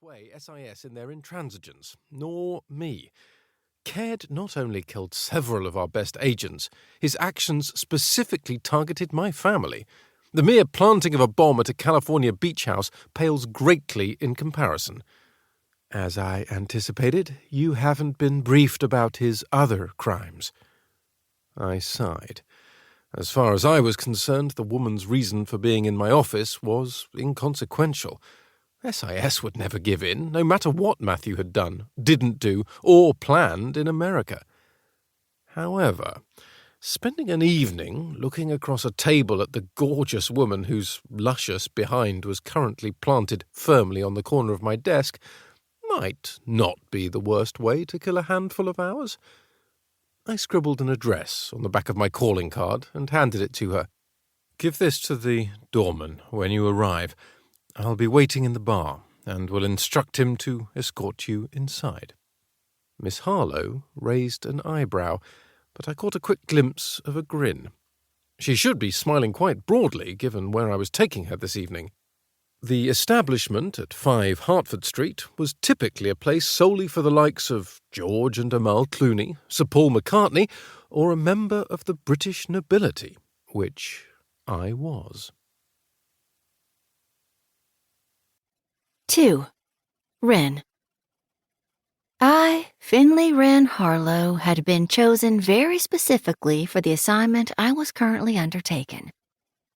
sway SIS in their intransigence, nor me. Caird not only killed several of our best agents, his actions specifically targeted my family. The mere planting of a bomb at a California beach house pales greatly in comparison. As I anticipated, you haven't been briefed about his other crimes. I sighed. As far as I was concerned, the woman's reason for being in my office was inconsequential. SIS would never give in, no matter what Matthew had done, didn't do, or planned in America. However, spending an evening looking across a table at the gorgeous woman whose luscious behind was currently planted firmly on the corner of my desk might not be the worst way to kill a handful of hours. I scribbled an address on the back of my calling card and handed it to her. Give this to the doorman when you arrive. I'll be waiting in the bar, and will instruct him to escort you inside. Miss Harlowe raised an eyebrow, but I caught a quick glimpse of a grin. She should be smiling quite broadly, given where I was taking her this evening. The establishment at 5 Hertford Street was typically a place solely for the likes of George and Amal Clooney, Sir Paul McCartney, or a member of the British nobility, which I was. 2. Wren. I, Finley Wren Harlowe, had been chosen very specifically for the assignment I was currently undertaking.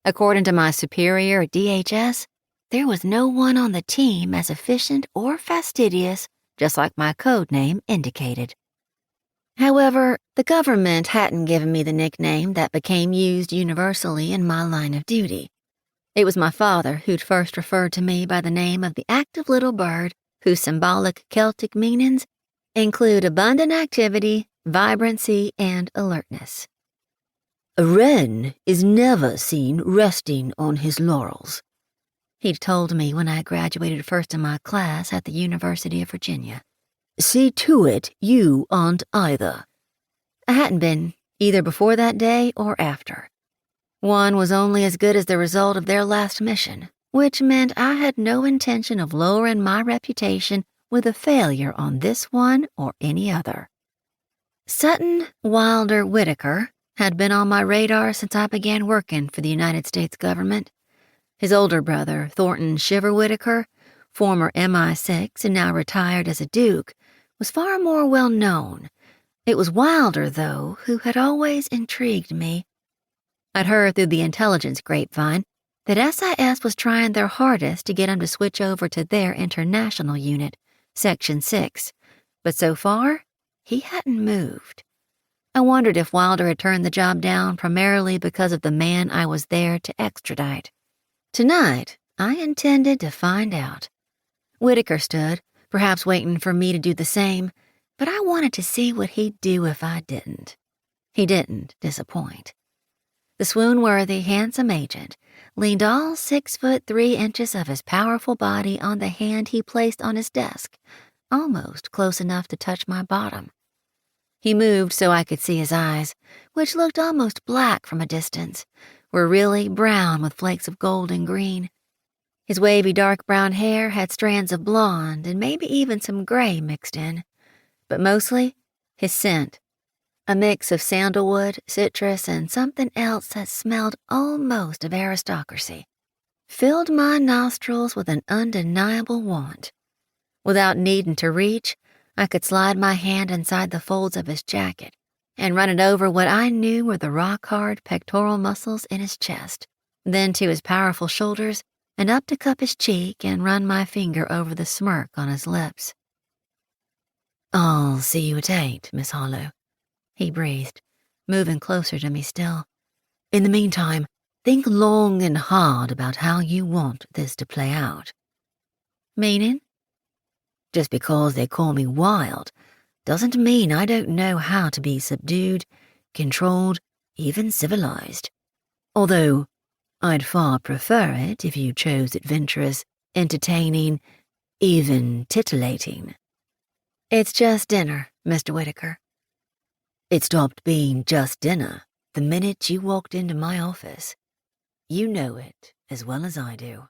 According to my superior at DHS, there was no one on the team as efficient or fastidious, just like my code name indicated. However, the government hadn't given me the nickname that became used universally in my line of duty. It was my father who'd first referred to me by the name of the active little bird whose symbolic Celtic meanings include abundant activity, vibrancy, and alertness. A wren is never seen resting on his laurels, he'd told me when I graduated first in my class at the University of Virginia. See to it you aren't either. I hadn't been, either before that day or after. One was only as good as the result of their last mission, which meant I had no intention of lowering my reputation with a failure on this one or any other. Sutton Wilder Whitaker had been on my radar since I began working for the United States government. His older brother, Thornton Shiver Whitaker, former MI6 and now retired as a Duke, was far more well known. It was Wilder, though, who had always intrigued me. I'd heard through the intelligence grapevine that SIS was trying their hardest to get him to switch over to their international unit, Section 6, but so far, he hadn't moved. I wondered if Wilder had turned the job down primarily because of the man I was there to extradite. Tonight, I intended to find out. Whitaker stood, perhaps waiting for me to do the same, but I wanted to see what he'd do if I didn't. He didn't disappoint. The swoon-worthy, handsome agent leaned all 6'3" of his powerful body on the hand he placed on his desk, almost close enough to touch my bottom. He moved so I could see his eyes, which looked almost black from a distance, were really brown with flakes of gold and green. His wavy dark brown hair had strands of blonde and maybe even some gray mixed in, but mostly his scent. A mix of sandalwood, citrus, and something else that smelled almost of aristocracy, filled my nostrils with an undeniable want. Without needing to reach, I could slide my hand inside the folds of his jacket and run it over what I knew were the rock-hard pectoral muscles in his chest, then to his powerful shoulders and up to cup his cheek and run my finger over the smirk on his lips. "I'll see you at 8, Miss Harlowe," he breathed, moving closer to me still. "In the meantime, think long and hard about how you want this to play out." "Meaning?" "Just because they call me wild doesn't mean I don't know how to be subdued, controlled, even civilized. Although, I'd far prefer it if you chose adventurous, entertaining, even titillating." "It's just dinner, Mr. Whitaker." "It stopped being just dinner the minute you walked into my office. You know it as well as I do."